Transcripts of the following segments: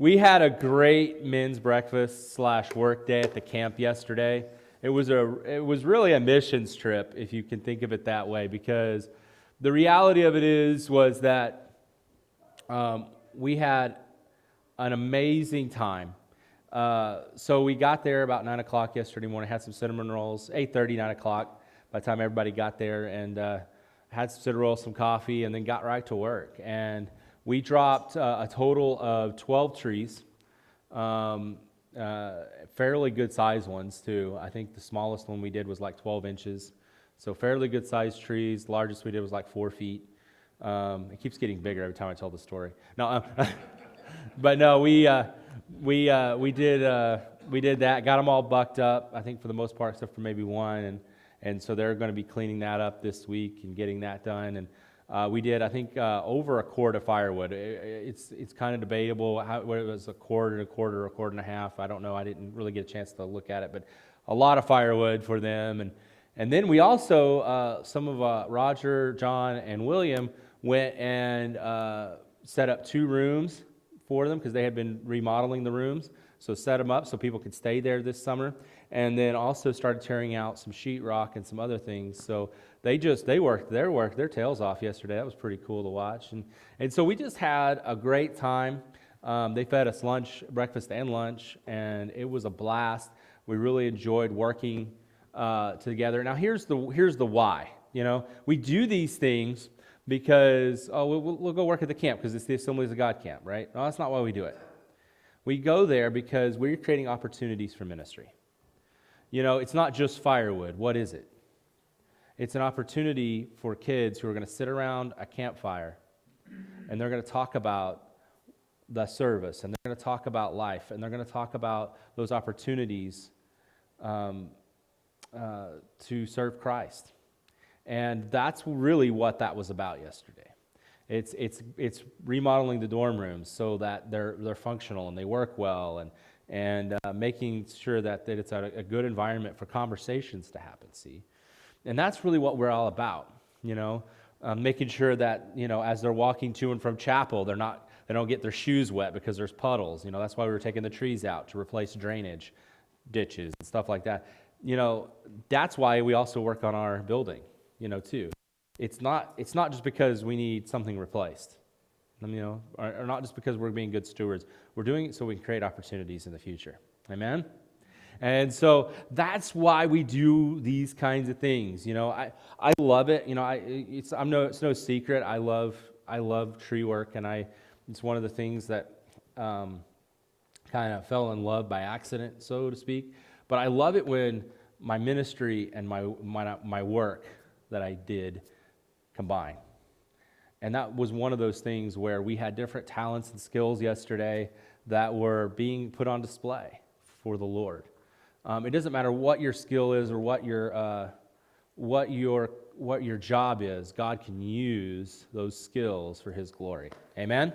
We had a great men's breakfast / work day at the camp yesterday. It was really a missions trip, if you can think of it that way, because the reality of it was that we had an amazing time. So we got there about 9 o'clock yesterday morning, had some cinnamon rolls, 8:30, 9 o'clock by the time everybody got there, and had some cinnamon rolls, some coffee, and then got right to work. And we dropped a total of 12 trees, fairly good sized ones too. I think the smallest one we did was like 12 inches. So fairly good sized trees. Largest we did was like 4 feet. It keeps getting bigger every time I tell the story. No, but no, we did that. Got them all bucked up. I think for the most part, except for maybe one, and so they're going to be cleaning that up this week and getting that done. And we did, I think, over a quart of firewood. It's kind of debatable whether it was a quart and a quarter or a quart and a half. I don't know. I didn't really get a chance to look at it, but a lot of firewood for them. And then we also, some of Roger, John, and William went and set up 2 rooms for them because they had been remodeling the rooms. So set them up so people could stay there this summer. And then also started tearing out some sheetrock and some other things. So they worked their tails off yesterday. That was pretty cool to watch. And so we just had a great time. They fed us breakfast and lunch, and it was a blast. We really enjoyed working together. Now here's the why. You know, we do these things because we'll go work at the camp because it's the Assemblies of God camp, right? No, that's not why we do it. We go there because we're creating opportunities for ministry. You know, it's not just firewood. What is it? It's an opportunity for kids who are going to sit around a campfire and they're going to talk about the service, and they're going to talk about life, and they're going to talk about those opportunities to serve Christ. And that's really what that was about yesterday. It's remodeling the dorm rooms so that they're functional and they work well, and making sure that it's a good environment for conversations to happen, see? And that's really what we're all about, you know, making sure that, you know, as they're walking to and from chapel, they don't get their shoes wet because there's puddles. You know, that's why we were taking the trees out to replace drainage ditches and stuff like that. You know, that's why we also work on our building, you know, too. It's not just because we need something replaced, you know, or not just because we're being good stewards. We're doing it so we can create opportunities in the future. Amen? And so that's why we do these kinds of things. You know, I love it. You know, it's no secret. I love tree work, and it's one of the things that kind of fell in love by accident, so to speak. But I love it when my ministry and my work that I did combine. And that was one of those things where we had different talents and skills yesterday that were being put on display for the Lord. It doesn't matter what your skill is or what your job is. God can use those skills for His glory. Amen?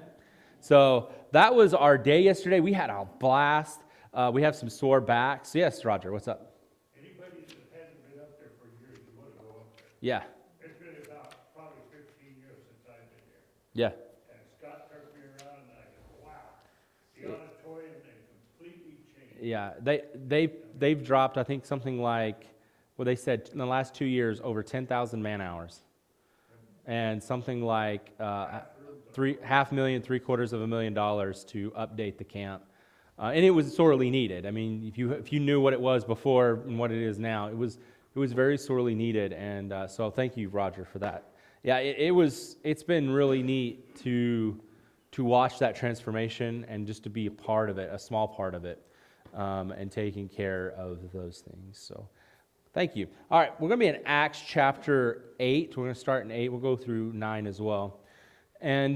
So that was our day yesterday. We had a blast. We have some sore backs. Yes, Roger, what's up? Anybody that hasn't been up there for years, you want to go up there. Yeah. It's been about probably 15 years since I've been there. Yeah. And Scott took me around, and I go, wow, the auditorium has completely changed. Yeah, they've dropped, I think, something like, well, they said in the last 2 years, over 10,000 man hours, and something like $500,000, $750,000 to update the camp, and it was sorely needed. I mean, if you knew what it was before and what it is now, it was very sorely needed, and so thank you, Roger, for that. Yeah, it's been really neat to watch that transformation and just to be a part of it, a small part of it. And taking care of those things. So thank you. All right, we're going to be in Acts chapter 8. We're going to start in 8. We'll go through 9 as well. And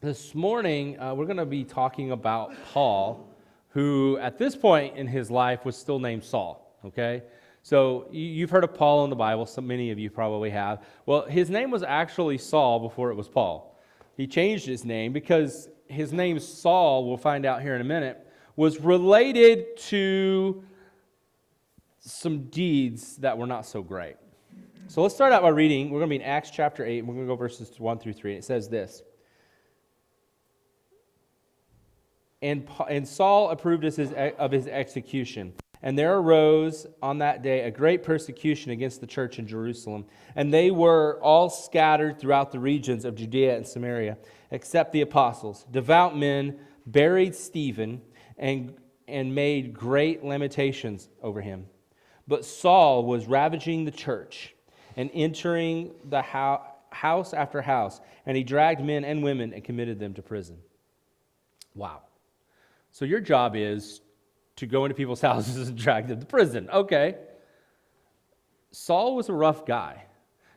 this morning, we're going to be talking about Paul, who at this point in his life was still named Saul, okay? So you've heard of Paul in the Bible. So many of you probably have. Well, his name was actually Saul before it was Paul. He changed his name because his name Saul, we'll find out here in a minute, was related to some deeds that were not so great. So let's start out by reading. We're going to be in Acts chapter 8, and we're going to go verses 1 through 3. And it says this. And Saul approved of his execution. And there arose on that day a great persecution against the church in Jerusalem. And they were all scattered throughout the regions of Judea and Samaria, except the apostles. Devout men buried Stephen and made great lamentations over him. But Saul was ravaging the church and entering the house after house, and he dragged men and women and committed them to prison. Wow. So your job is to go into people's houses and drag them to prison. Okay. Saul was a rough guy.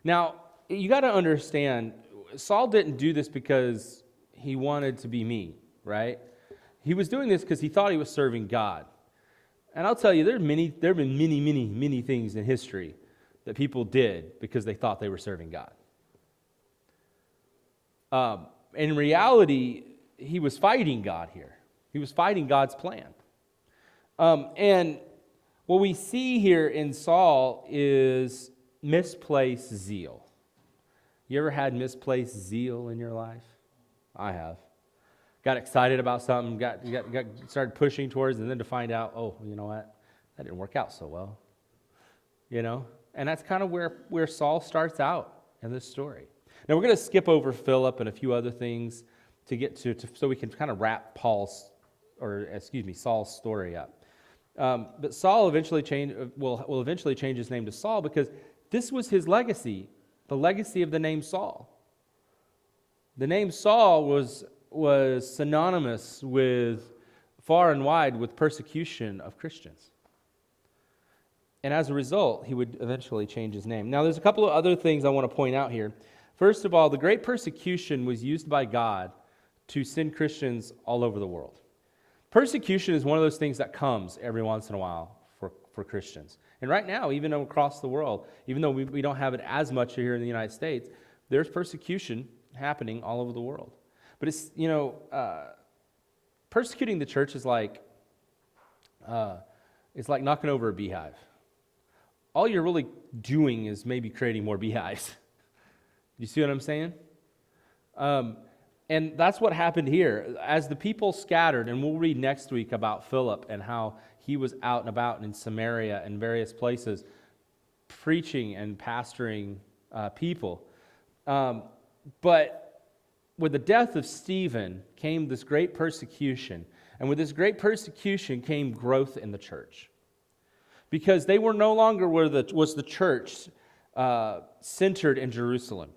Now, you got to understand, Saul didn't do this because he wanted to be mean, right? He was doing this because he thought he was serving God. And I'll tell you, there have been many things in history that people did because they thought they were serving God. In reality, he was fighting God here. He was fighting God's plan. And what we see here in Saul is misplaced zeal. You ever had misplaced zeal in your life? I have. Got excited about something, got started pushing towards, and then to find out, oh, you know what? That didn't work out so well. You know? And that's kind of where Saul starts out in this story. Now we're going to skip over Philip and a few other things to get to so we can kind of wrap Saul's story up. But Saul eventually will eventually change his name to Saul because this was his legacy, the legacy of the name Saul. The name Saul was synonymous with far and wide with persecution of Christians. And as a result, he would eventually change his name. Now, there's a couple of other things I want to point out here. First of all, the great persecution was used by God to send Christians all over the world. Persecution is one of those things that comes every once in a while for Christians. And right now, even across the world, even though we don't have it as much here in the United States, there's persecution happening all over the world. But it's, persecuting the church is like knocking over a beehive. All you're really doing is maybe creating more beehives. You see what I'm saying? And that's what happened here. As the people scattered, and we'll read next week about Philip and how he was out and about in Samaria and various places preaching and pastoring people. But with the death of Stephen came this great persecution. And with this great persecution came growth in the church. Because they were no longer was the church centered in Jerusalem.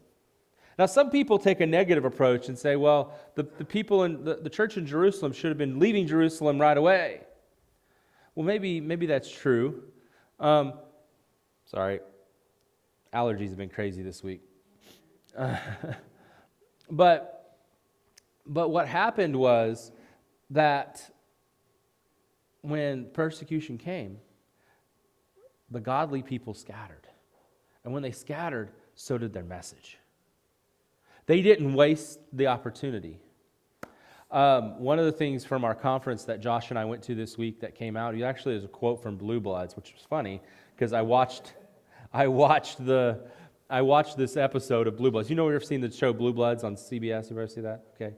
Now, some people take a negative approach and say, well, the people in the church in Jerusalem should have been leaving Jerusalem right away. Well, maybe that's true. Sorry, allergies have been crazy this week. But what happened was that when persecution came, the godly people scattered. And when they scattered, so did their message. They didn't waste the opportunity. One of the things from our conference that Josh and I went to this week that came out, actually there's a quote from Blue Bloods, which was funny because I watched this episode of Blue Bloods. You know, we've seen the show Blue Bloods on CBS. You ever see that? Okay,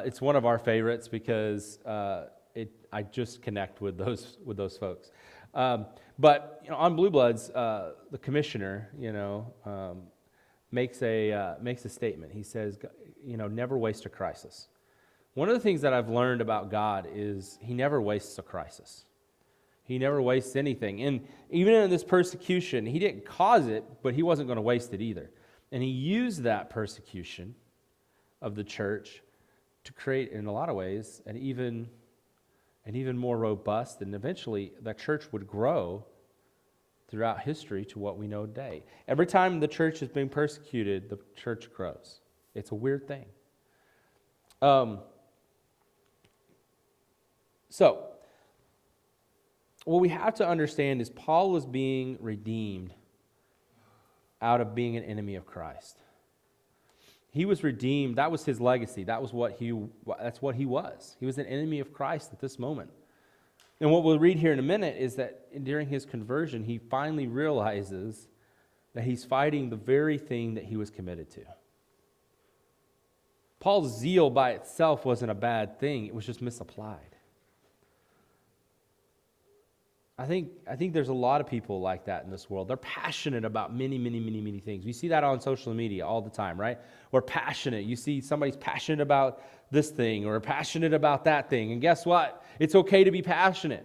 it's one of our favorites because I just connect with those folks. But on Blue Bloods, the commissioner, makes a statement. He says, never waste a crisis. One of the things that I've learned about God is He never wastes a crisis. He never wastes anything. And even in this persecution, He didn't cause it, but He wasn't going to waste it either. And He used that persecution of the church to create, in a lot of ways, an even more robust, and eventually that church would grow throughout history to what we know today. Every time the church is being persecuted, the church grows. It's a weird thing. So, what we have to understand is Paul was being redeemed out of being an enemy of Christ. He was redeemed. That was his legacy. That's what he was. He was an enemy of Christ at this moment. And what we'll read here in a minute is that during his conversion, he finally realizes that he's fighting the very thing that he was committed to. Paul's zeal by itself wasn't a bad thing. It was just misapplied. I think there's a lot of people like that in this world. They're passionate about many, many, many, many things. We see that on social media all the time, right? We're passionate. You see somebody's passionate about this thing or passionate about that thing. And guess what? It's okay to be passionate.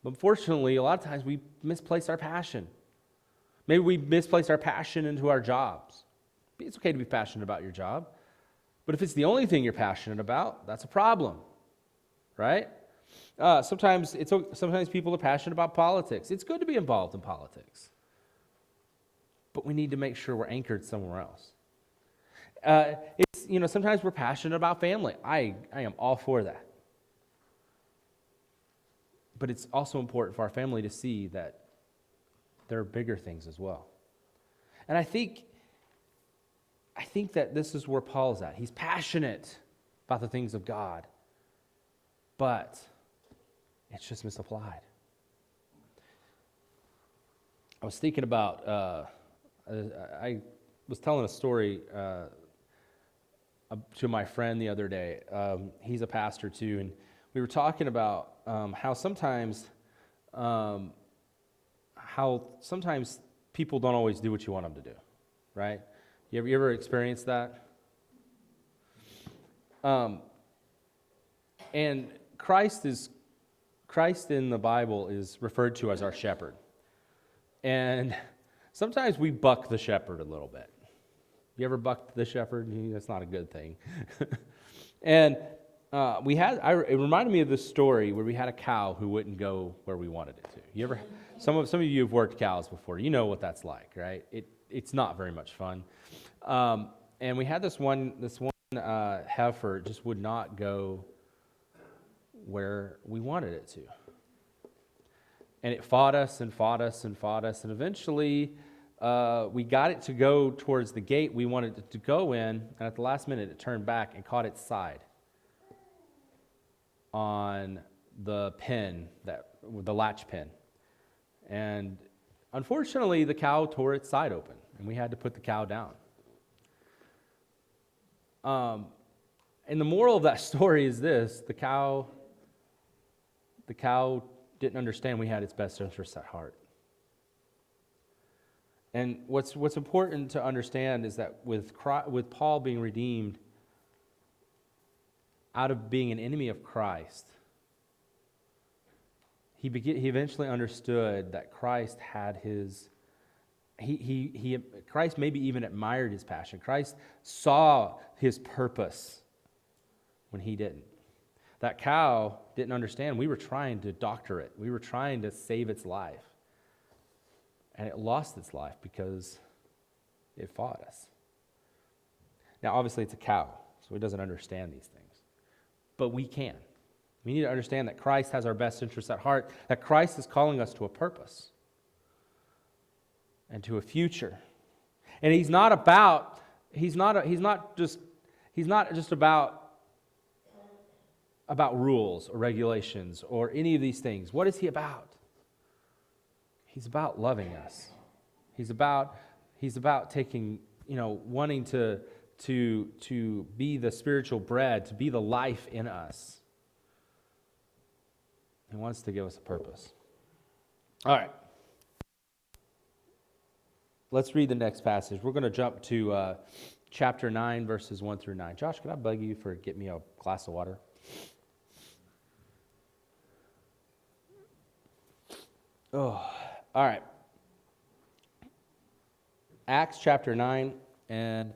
But unfortunately, a lot of times we misplace our passion. Maybe we misplace our passion into our jobs. It's okay to be passionate about your job. But if it's the only thing you're passionate about, that's a problem, right? Sometimes people are passionate about politics. It's good to be involved in politics. But we need to make sure we're anchored somewhere else. Sometimes we're passionate about family. I am all for that. But it's also important for our family to see that there are bigger things as well. And I think that this is where Paul's at. He's passionate about the things of God, but it's just misapplied. I was thinking about, I was telling a story to my friend the other day. He's a pastor too, and we were talking about how sometimes people don't always do what you want them to do, right? You ever experienced that? And Christ in the Bible is referred to as our shepherd. And sometimes we buck the shepherd a little bit. You ever bucked the shepherd? That's not a good thing. And it reminded me of this story where we had a cow who wouldn't go where we wanted it to. Some of you have worked cows before. You know what that's like, right? It's not very much fun. And we had this one heifer just would not go where we wanted it to. And it fought us and fought us and fought us. And eventually, we got it to go towards the gate we wanted it to go in. And at the last minute, it turned back and caught its side on the pin, the latch pin. And unfortunately, the cow tore its side open, and we had to put the cow down. And the moral of that story is this: the cow didn't understand we had its best interests at heart. And what's important to understand is that with Paul being redeemed out of being an enemy of Christ, he eventually understood that Christ had his. Christ maybe even admired his passion. Christ saw his purpose when he didn't. That cow didn't understand. We were trying to doctor it. We were trying to save its life. And it lost its life because it fought us. Now, obviously, it's a cow, so it doesn't understand these things. But we can. We need to understand that Christ has our best interests at heart, that Christ is calling us to a purpose and to a future. And he's not just about rules or regulations or any of these things. What is he about? He's about loving us. He's about taking, wanting to be the spiritual bread, to be the life in us. He wants to give us a purpose. All right. Let's read the next passage. We're going to jump to chapter 9, verses 1 through 9. Josh, can I bug you for get me a glass of water? Oh, all right. Acts chapter 9 and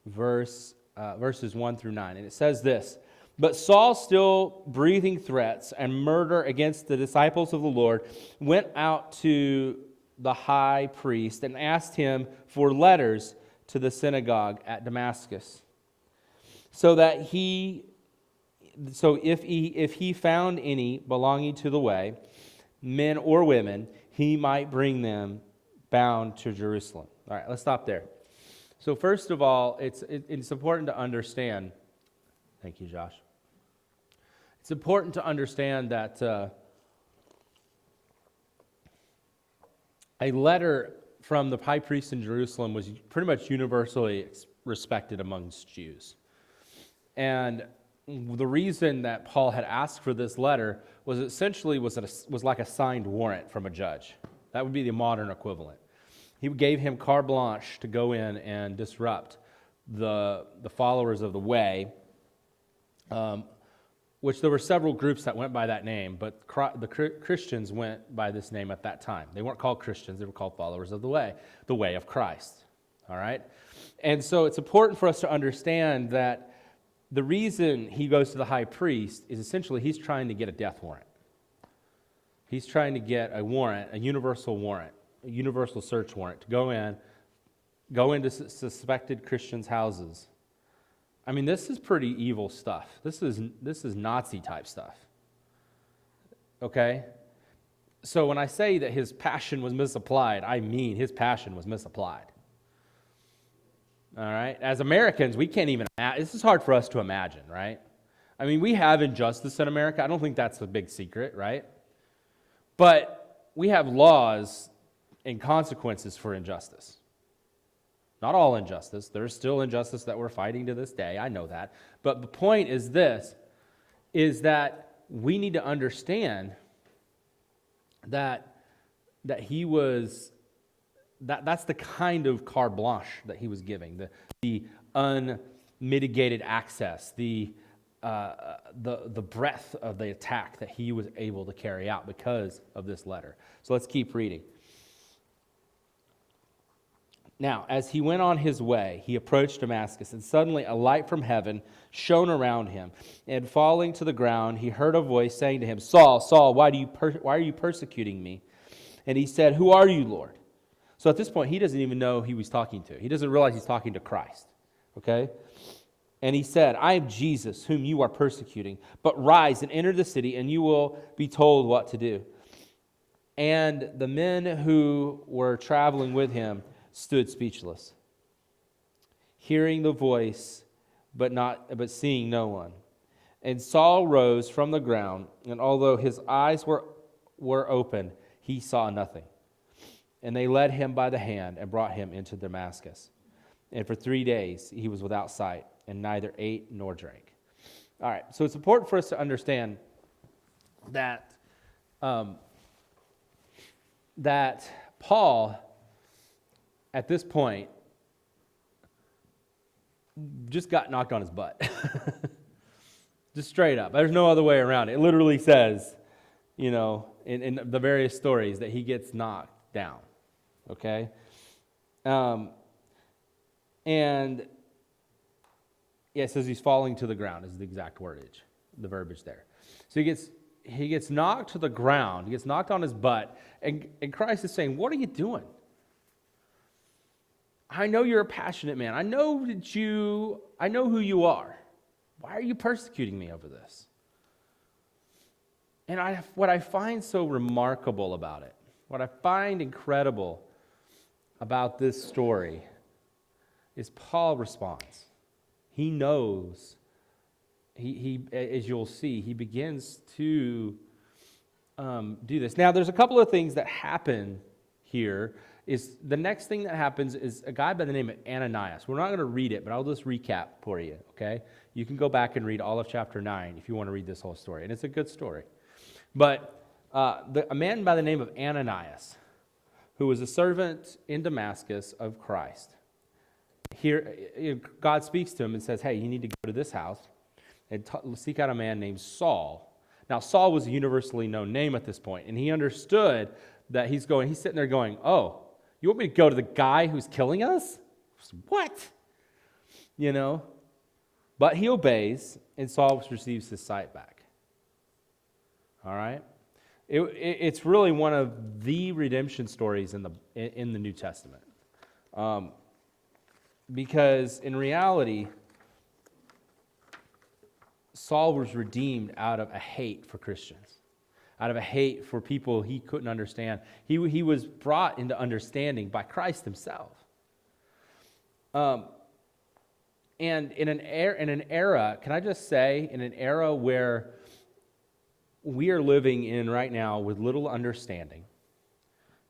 verses 1 through 9. And it says this: But Saul, still breathing threats and murder against the disciples of the Lord, went out to the high priest and asked him for letters to the synagogue at Damascus, so if he found any belonging to the way, men or women, he might bring them bound to Jerusalem. All right, let's stop there. So first of all, it's important to understand. Thank you, Josh. It's important to understand that a letter from the high priest in Jerusalem was pretty much universally respected amongst Jews. And the reason that Paul had asked for this letter was essentially was like a signed warrant from a judge. That would be the modern equivalent. He gave him carte blanche to go in and disrupt the followers of the way, which there were several groups that went by that name, but the Christians went by this name at that time. They weren't called Christians, they were called followers of the way of Christ. All right? And so it's important for us to understand that the reason he goes to the high priest is essentially he's trying to get a death warrant. He's trying to get a warrant, a universal warrant, a universal search warrant to go into suspected Christians' houses. I mean, this is pretty evil stuff. This is Nazi type stuff. Okay? So when I say that his passion was misapplied, I mean his passion was misapplied. All right? As Americans, we can't even, this is hard for us to imagine, right? I mean, we have injustice in America. I don't think that's a big secret, right? But we have laws and consequences for injustice. Not all injustice. There's still injustice that we're fighting to this day. I know that. But the point is this, is that we need to understand that he was, that's the kind of carte blanche that he was giving, the unmitigated access, the breadth of the attack that he was able to carry out because of this letter. So let's keep reading. Now, as he went on his way, he approached Damascus, and suddenly a light from heaven shone around him. And falling to the ground, he heard a voice saying to him, "Saul, Saul, why are you persecuting me?" And he said, "Who are you, Lord?" So at this point, he doesn't even know who he was talking to. He doesn't realize he's talking to Christ. Okay? And he said, "I am Jesus, whom you are persecuting. But rise and enter the city, and you will be told what to do." And the men who were traveling with him stood speechless, hearing the voice, but seeing no one. And Saul rose from the ground, and although his eyes were open, he saw nothing. And they led him by the hand and brought him into Damascus. And for 3 days he was without sight, and neither ate nor drank. All right, so it's important for us to understand that that Paul, at this point, just got knocked on his butt. Just straight up. There's no other way around it. It literally says, in the various stories that he gets knocked down. Okay? And it says he's falling to the ground is the exact wordage, the verbiage there. So he gets knocked to the ground. He gets knocked on his butt. And Christ is saying, "What are you doing? I know you're a passionate man. I know who you are. Why are you persecuting me over this?" And what I find so remarkable about it, what I find incredible about this story is Paul responds. He knows, he as you'll see, he begins to do this. Now, there's a couple of things that happen here. Is the next thing that happens is a guy by the name of Ananias. We're not going to read it, but I'll just recap for you, okay? You can go back and read all of chapter 9 if you want to read this whole story, and it's a good story. But a man by the name of Ananias, who was a servant in Damascus of Christ, here God speaks to him and says, "Hey, you need to go to this house and seek out a man named Saul." Now, Saul was a universally known name at this point, and he understood that he's sitting there going, "Oh, you want me to go to the guy who's killing us? What?" But he obeys, and Saul receives his sight back. All right? It's really one of the redemption stories in the New Testament. Because in reality, Saul was redeemed out of a hate for Christians, out of a hate for people he couldn't understand. He was brought into understanding by Christ himself. And in an era, can I just say, in an era where we are living in right now with little understanding,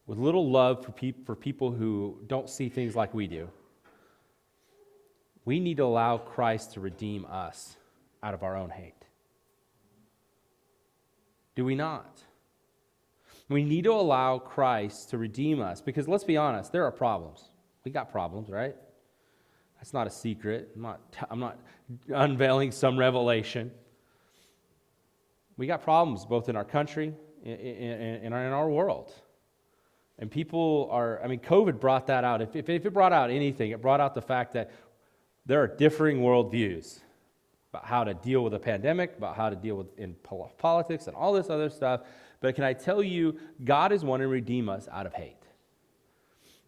with little love for people who don't see things like we do, we need to allow Christ to redeem us out of our own hate. Do we not? We need to allow Christ to redeem us because let's be honest, there are problems. We got problems, right? That's not a secret. I'm not unveiling some revelation. We got problems both in our country and in our world. And people COVID brought that out. If it brought out anything, it brought out the fact that there are differing worldviews about how to deal with a pandemic, about how to deal with in politics and all this other stuff. But can I tell you, God is wanting to redeem us out of hate.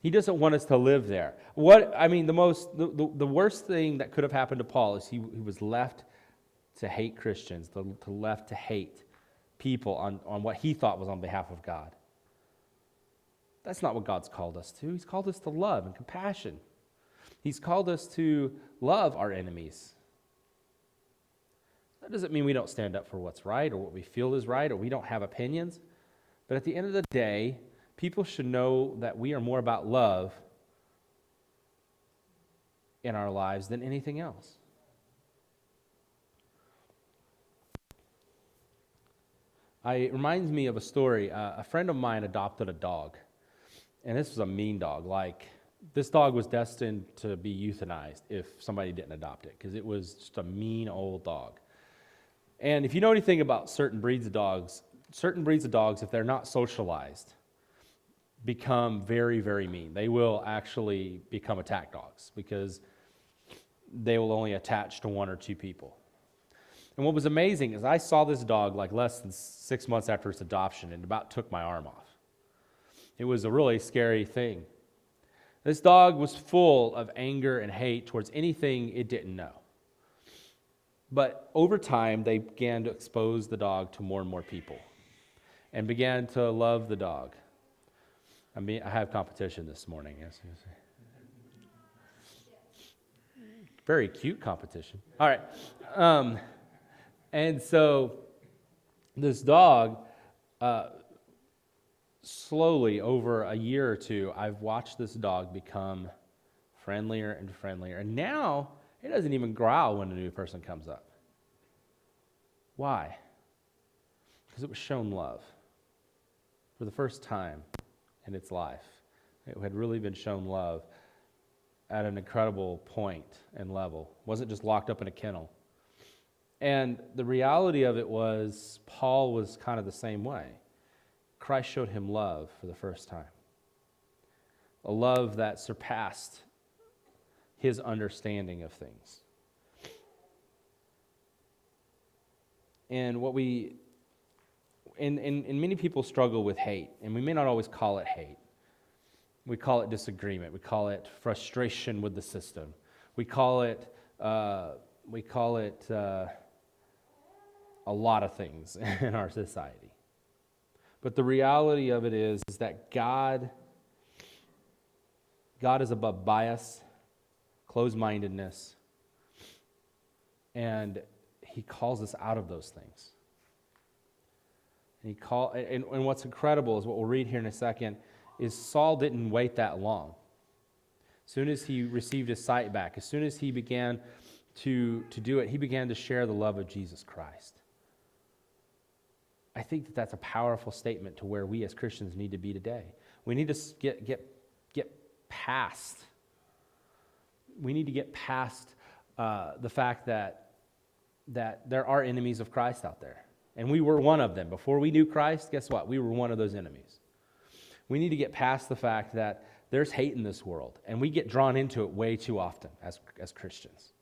He doesn't want us to live there. The worst thing that could have happened to Paul is he was left to hate Christians, left to hate people on what he thought was on behalf of God. That's not what God's called us to. He's called us to love and compassion. He's called us to love our enemies. That doesn't mean we don't stand up for what's right or what we feel is right or we don't have opinions. But at the end of the day, people should know that we are more about love in our lives than anything else. It reminds me of a story. A friend of mine adopted a dog. And this was a mean dog. This dog was destined to be euthanized if somebody didn't adopt it because it was just a mean old dog. And if you know anything about certain breeds of dogs, if they're not socialized, become very, very mean. They will actually become attack dogs because they will only attach to one or two people. And what was amazing is I saw this dog less than 6 months after its adoption and about took my arm off. It was a really scary thing. This dog was full of anger and hate towards anything it didn't know. But over time, they began to expose the dog to more and more people and began to love the dog. I have competition this morning. Yes. Very cute competition. All right. And so this dog, slowly over a year or two, I've watched this dog become friendlier and friendlier. And now it doesn't even growl when a new person comes up. Why? Because it was shown love for the first time in its life. It had really been shown love at an incredible point and level. It wasn't just locked up in a kennel. And the reality of it was Paul was kind of the same way. Christ showed him love for the first time. A love that surpassed his understanding of things. And and many people struggle with hate, and we may not always call it hate. We call it disagreement. We call it frustration with the system. We call it a lot of things in our society. But the reality of it is that God is above bias, closed-mindedness, and he calls us out of those things. And what's incredible is what we'll read here in a second is Saul didn't wait that long. As soon as he received his sight back, as soon as he began to do it, he began to share the love of Jesus Christ. I think that that's a powerful statement to where we as Christians need to be today. We need to get past. We need to get past the fact that there are enemies of Christ out there. And we were one of them. Before we knew Christ, guess what? We were one of those enemies. We need to get past the fact that there's hate in this world, and we get drawn into it way too often as Christians.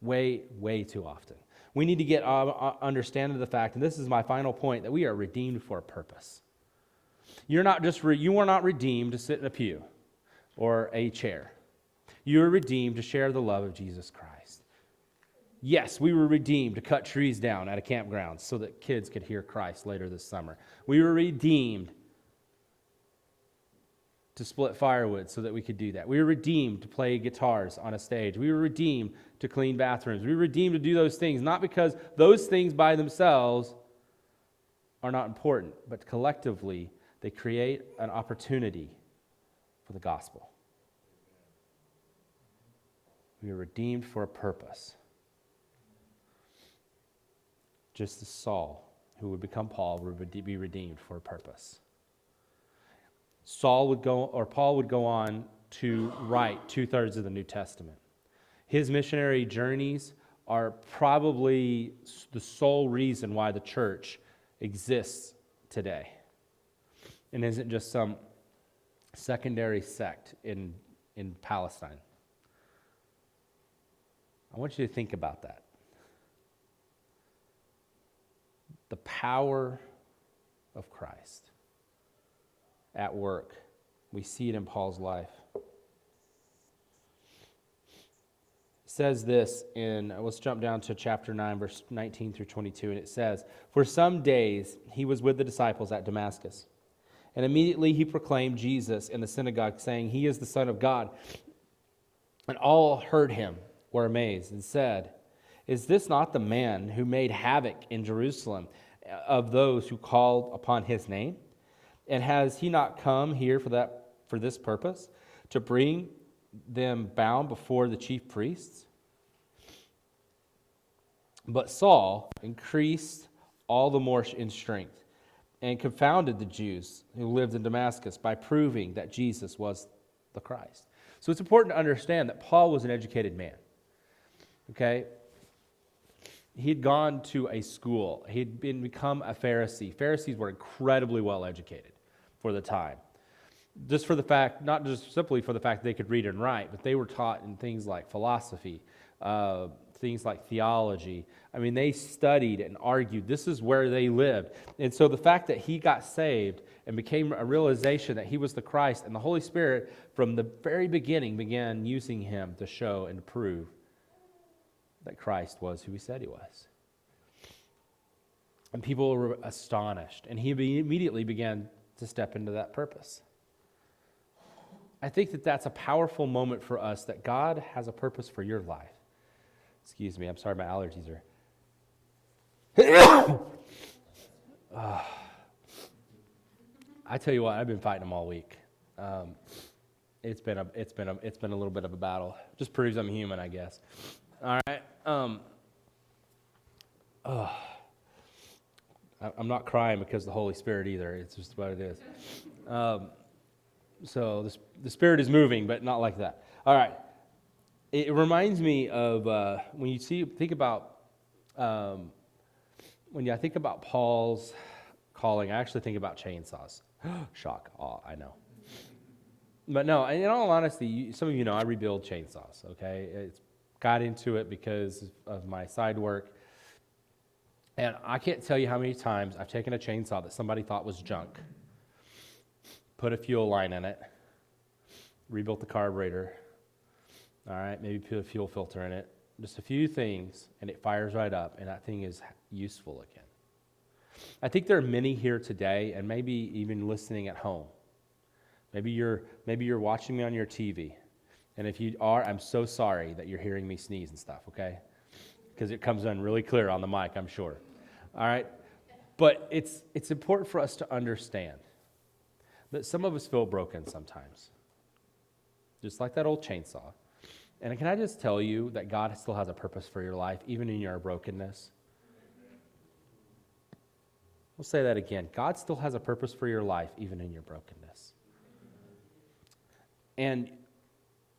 Way, way too often. We need to get understanding of the fact, and this is my final point, that we are redeemed for a purpose. You are not redeemed to sit in a pew or a chair. You are redeemed to share the love of Jesus Christ. Yes, we were redeemed to cut trees down at a campground so that kids could hear Christ later this summer. We were redeemed to split firewood so that we could do that. We were redeemed to play guitars on a stage. We were redeemed to clean bathrooms. We were redeemed to do those things, not because those things by themselves are not important, but collectively they create an opportunity for the gospel. We were redeemed for a purpose. Just as Saul, who would become Paul, would be redeemed for a purpose. Paul would go on to write 2/3 of the New Testament. His missionary journeys are probably the sole reason why the church exists today and isn't just some secondary sect in Palestine. I want you to think about that. The power of Christ at work. We see it in Paul's life. It says this let's jump down to chapter 9, verse 19 through 22, and it says, "For some days he was with the disciples at Damascus, and immediately he proclaimed Jesus in the synagogue, saying, 'He is the Son of God.' And all heard him, were amazed, and said, 'Is this not the man who made havoc in Jerusalem of those who called upon his name? And has he not come here for this purpose, to bring them bound before the chief priests?' But Saul increased all the more in strength and confounded the Jews who lived in Damascus by proving that Jesus was the Christ." So it's important to understand that Paul was an educated man. Okay? He had gone to a school. He had become a Pharisee. Pharisees were incredibly well educated for the time. Not just simply for the fact that they could read and write, but they were taught in things like philosophy, things like theology. I mean, they studied and argued. This is where they lived. And so the fact that he got saved and became a realization that he was the Christ, and the Holy Spirit from the very beginning began using him to show and to prove that Christ was who he said he was. And people were astonished, and he immediately began to step into that purpose. I think that that's a powerful moment for us, that God has a purpose for your life. Excuse me, I'm sorry, my allergies are... I tell you what, I've been fighting them all week. It's been a little bit of a battle. Just proves I'm human, I guess. All right. I'm not crying because of the Holy Spirit either. It's just what it is. So the Spirit is moving, but not like that. All right. It reminds me of when I think about Paul's calling, I actually think about chainsaws. Shock. Oh, I know. But no, in all honesty, some of you know I rebuild chainsaws, okay? Got into it because of my side work. And I can't tell you how many times I've taken a chainsaw that somebody thought was junk, put a fuel line in it, rebuilt the carburetor, all right, maybe put a fuel filter in it, just a few things, and it fires right up, and that thing is useful again. I think there are many here today, and maybe even listening at home. Maybe you're watching me on your TV, and if you are, I'm so sorry that you're hearing me sneeze and stuff, okay? Because it comes in really clear on the mic, I'm sure. All right? But it's important for us to understand that some of us feel broken sometimes, just like that old chainsaw. And can I just tell you that God still has a purpose for your life, even in your brokenness? We'll say that again. God still has a purpose for your life, even in your brokenness. And,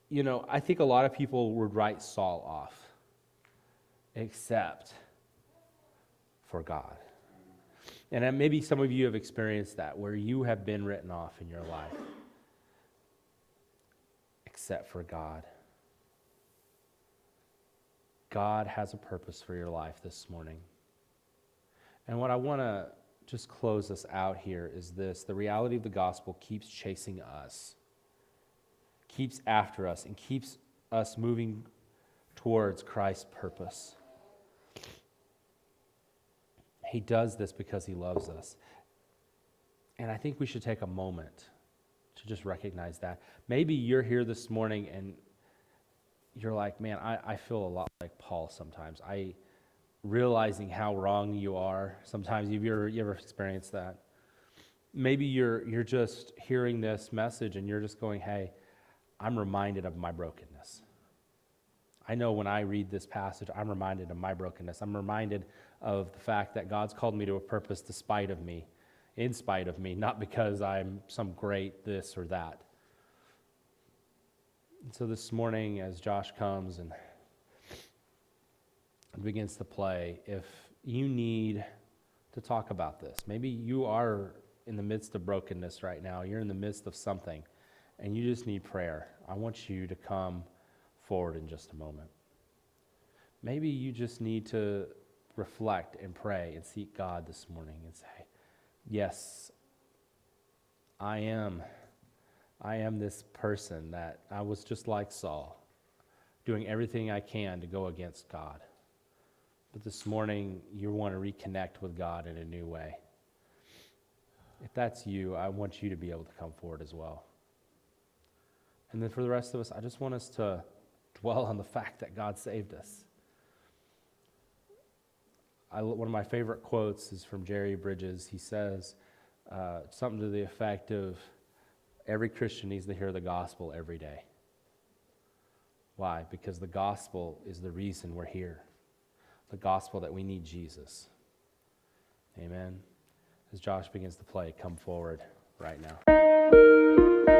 you know, I think a lot of people would write Saul off, except for God. And maybe some of you have experienced that, where you have been written off in your life, except for God. God has a purpose for your life this morning. And what I want to just close us out here is this: the reality of the gospel keeps chasing us, keeps after us, and keeps us moving towards Christ's purpose. He does this because he loves us. And I think we should take a moment to just recognize that. Maybe you're here this morning and you're like, man, I feel a lot like Paul sometimes. Realizing how wrong you are. Sometimes you ever experienced that? Maybe you're just hearing this message and you're just going, hey, I'm reminded of my brokenness. I know when I read this passage, I'm reminded of my brokenness. I'm reminded of the fact that God's called me to a purpose despite of me, in spite of me, not because I'm some great this or that. And so this morning, as Josh comes and begins to play, if you need to talk about this, maybe you are in the midst of brokenness right now, you're in the midst of something, and you just need prayer, I want you to come forward in just a moment. Maybe you just need to reflect and pray and seek God this morning and say, yes, I am this person that I was just like Saul, doing everything I can to go against God. But this morning, you want to reconnect with God in a new way. If that's you, I want you to be able to come forward as well. And then for the rest of us, I just want us to dwell on the fact that God saved us. One of my favorite quotes is from Jerry Bridges. He says something to the effect of, every Christian needs to hear the gospel every day. Why? Because the gospel is the reason we're here. The gospel that we need Jesus. Amen. As Josh begins to play, come forward right now.